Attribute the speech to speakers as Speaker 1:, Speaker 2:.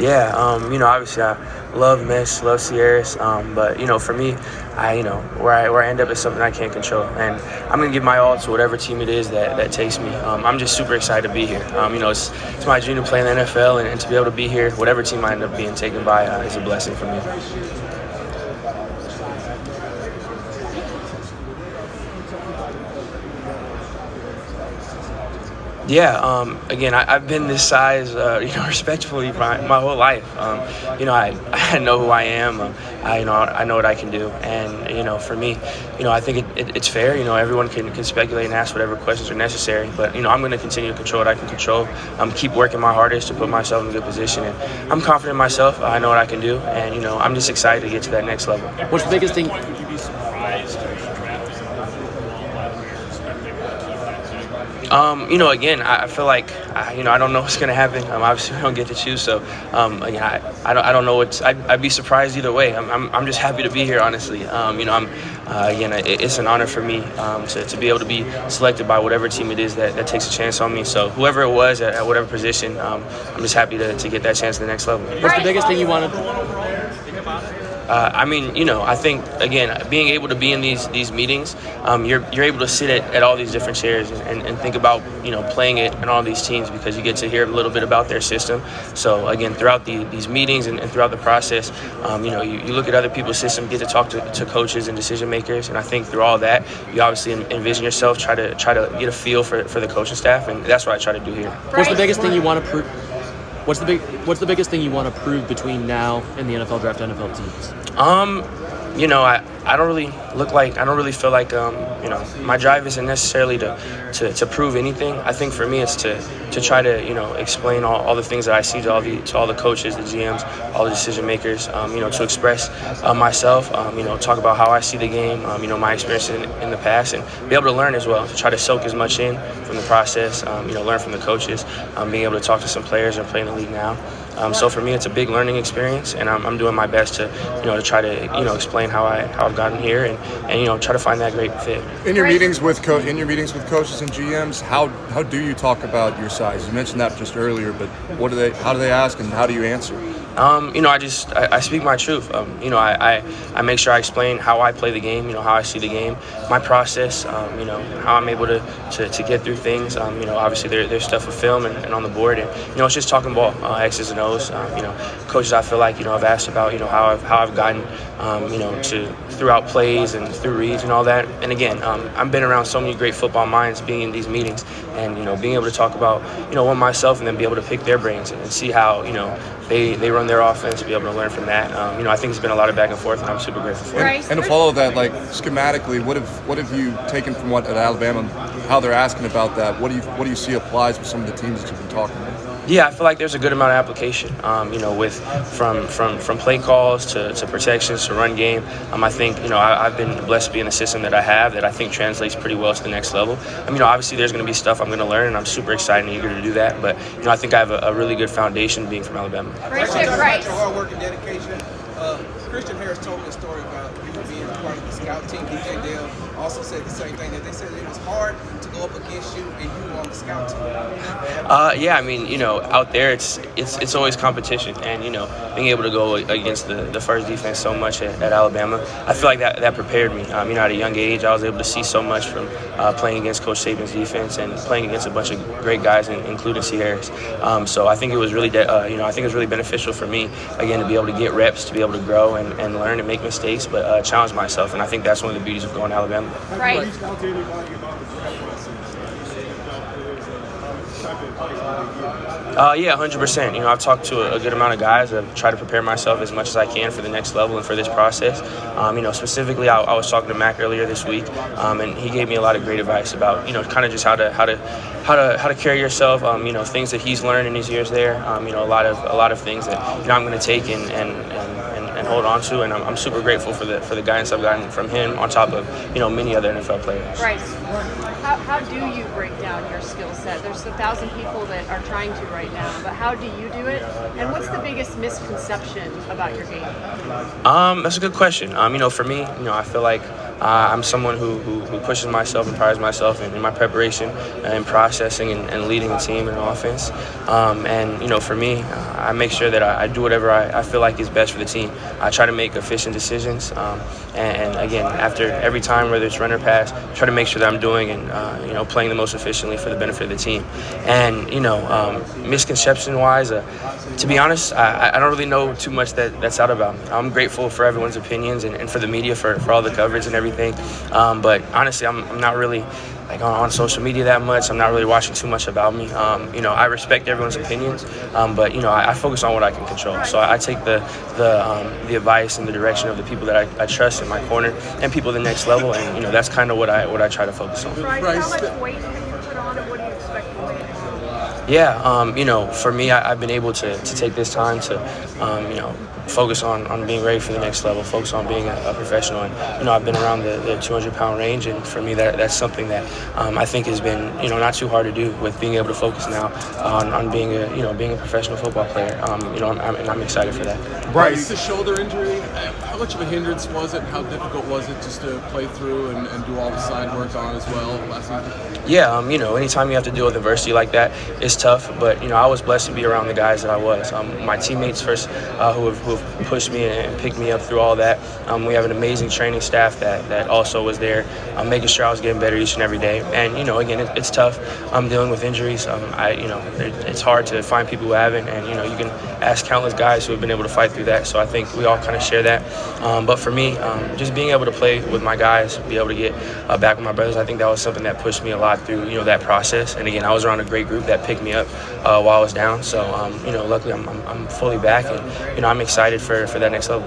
Speaker 1: Yeah, obviously I love Miss, love Sierras, but for me, where I end up is something I can't control, and I'm gonna give my all to whatever team it is that takes me. I'm just super excited to be here. It's my dream to play in the NFL, and to be able to be here, whatever team I end up being taken by, is a blessing for me. Yeah, again, I've been this size, respectfully my whole life. I know who I am. I know what I can do, and for me, I think it's fair. Everyone can speculate and ask whatever questions are necessary, but I'm going to continue to control what I can control. Keep working my hardest to put myself in a good position, and I'm confident in myself. I know what I can do, and I'm just excited to get to that next level.
Speaker 2: What's the biggest thing?
Speaker 3: Would you be surprised if you drafted someone while we were expecting
Speaker 1: Again, I feel like I don't know what's going to happen. Obviously, we don't get to choose, so again, I don't know what's. I'd be surprised either way. I'm just happy to be here, honestly. It's an honor for me to be able to be selected by whatever team it is that takes a chance on me. So whoever it was at whatever position, I'm just happy to get that chance at the next level.
Speaker 2: What's the biggest thing you wanted?
Speaker 1: I think, again, being able to be in these meetings, you're able to sit at all these different chairs and think about, playing it in all these teams, because you get to hear a little bit about their system. So, again, throughout these meetings and throughout the process, you look at other people's system, get to talk to coaches and decision makers. And I think through all that, you obviously envision yourself, try to get a feel for the coaching staff. And that's what I try to do here.
Speaker 2: What's the biggest thing you want to prove? What's the biggest thing you want to prove between now and the NFL draft NFL teams?
Speaker 1: I don't really feel like my drive isn't necessarily to prove anything. I think for me it's to try to explain all the things that I see to all the coaches, the GMs, all the decision makers. To express myself. Talk about how I see the game. My experience in the past, and be able to learn as well. To try to soak as much in from the process. Learn from the coaches. Being able to talk to some players and play in the league now. So for me, it's a big learning experience, and I'm doing my best to try to explain how I've gotten here, and try to find that great fit.
Speaker 4: In your meetings with coaches and GMs, how do you talk about your size? You mentioned that just earlier, but how do they ask, and how do you answer?
Speaker 1: I speak my truth. I make sure I explain how I play the game, how I see the game, my process, how I'm able to get through things. Obviously there's stuff with film and on the board, and it's just talking ball, X's and O's. Coaches I feel like have asked about how I've gotten to throughout plays and through reads and all that. And again, I've been around so many great football minds being in these meetings, and being able to talk about one myself, and then be able to pick their brains and see how they run their offense, be able to learn from that. I think it's been a lot of back and forth, and I'm super grateful for it.
Speaker 4: And to follow that, like schematically, what have you taken from what at Alabama, how they're asking about that? What do you see applies with some of the teams that you've been talking with?
Speaker 1: Yeah, I feel like there's a good amount of application, with from play calls to protections to run game. I think, I've been blessed to be in the system that I have that I think translates pretty well to the next level. Obviously there's going to be stuff I'm going to learn, and I'm super excited and eager to do that. But, I think I have a really good foundation being from Alabama.
Speaker 5: Bryce. Hard work and dedication. Christian Harris told me a story about you being part of the scout team. DJ Dale also said the same thing, that they said it was hard to go up against you, and you were on the scout team.
Speaker 1: Out there it's always competition, and being able to go against the first defense so much at Alabama, I feel like that prepared me. At a young age, I was able to see so much from playing against Coach Saban's defense and playing against a bunch of great guys, including Sierras. So I think it was really beneficial for me, again, to be able to get reps, to be able to grow and learn and make mistakes, but challenge myself. And I think that's one of the beauties of going to Alabama.
Speaker 6: Right.
Speaker 1: Yeah, 100%. I've talked to a good amount of guys. I've tried to prepare myself as much as I can for the next level and for this process. Specifically, I was talking to Mac earlier this week, and he gave me a lot of great advice about, kind of just how to carry yourself. Things that he's learned in his years there. A lot of things that I'm going to take and hold on to, and I'm super grateful for the guidance I've gotten from him, on top of many other NFL players.
Speaker 6: Bryce, how do you break down your skill set? There's 1,000 people that are trying to right now, but how do you do it? And what's the biggest misconception about your game?
Speaker 1: That's a good question. For me, I feel like I'm someone who pushes myself and prides myself in my preparation and processing and leading the team and offense. And, you know, for me, I make sure that I do whatever I feel like is best for the team. I try to make efficient decisions. And again, after every time, whether it's run or pass, try to make sure that I'm doing and, you know, playing the most efficiently for the benefit of the team. And, you know, misconception-wise, to be honest, I don't really know too much that's out about me. I'm grateful for everyone's opinions and for the media for all the coverage and everything. But honestly, I'm not really like on social media that much. I'm not really watching too much about me. You know, I respect everyone's opinions, but you know, I focus on what I can control. So I take the advice and the direction of the people that I trust in my corner and people at the next level, and you know, that's kind of what I try to focus on.
Speaker 6: Bryce, how much weight have you put on, and what do you expect to weigh in?
Speaker 1: Yeah, you know, for me, I've been able to take this time to, you know, focus on being ready for the next level, focus on being a professional. And, you know, I've been around the 200-pound range, and for me, that's something that I think has been, you know, not too hard to do with being able to focus now on being a professional football player. You know, I'm excited for that.
Speaker 7: Bryce, the shoulder injury, how much of a hindrance was it? How difficult was it just to play through and do all the side work on as well last season?
Speaker 1: Yeah, you know, anytime you have to deal with adversity like that, it's tough. But, you know, I was blessed to be around the guys that I was. My teammates first who have pushed me and picked me up through all that. We have an amazing training staff that also was there, making sure I was getting better each and every day. And, you know, again, it's tough. I'm dealing with injuries. You know, it's hard to find people who haven't. And, you know, you can ask countless guys who have been able to fight through that. So I think we all kind of share that. But for me, just being able to play with my guys, be able to get back with my brothers, I think that was something that pushed me a lot through, you know, that process. And again, I was around a great group that picked me up while I was down. So, you know, luckily I'm fully back, and, you know, I'm excited for that next level.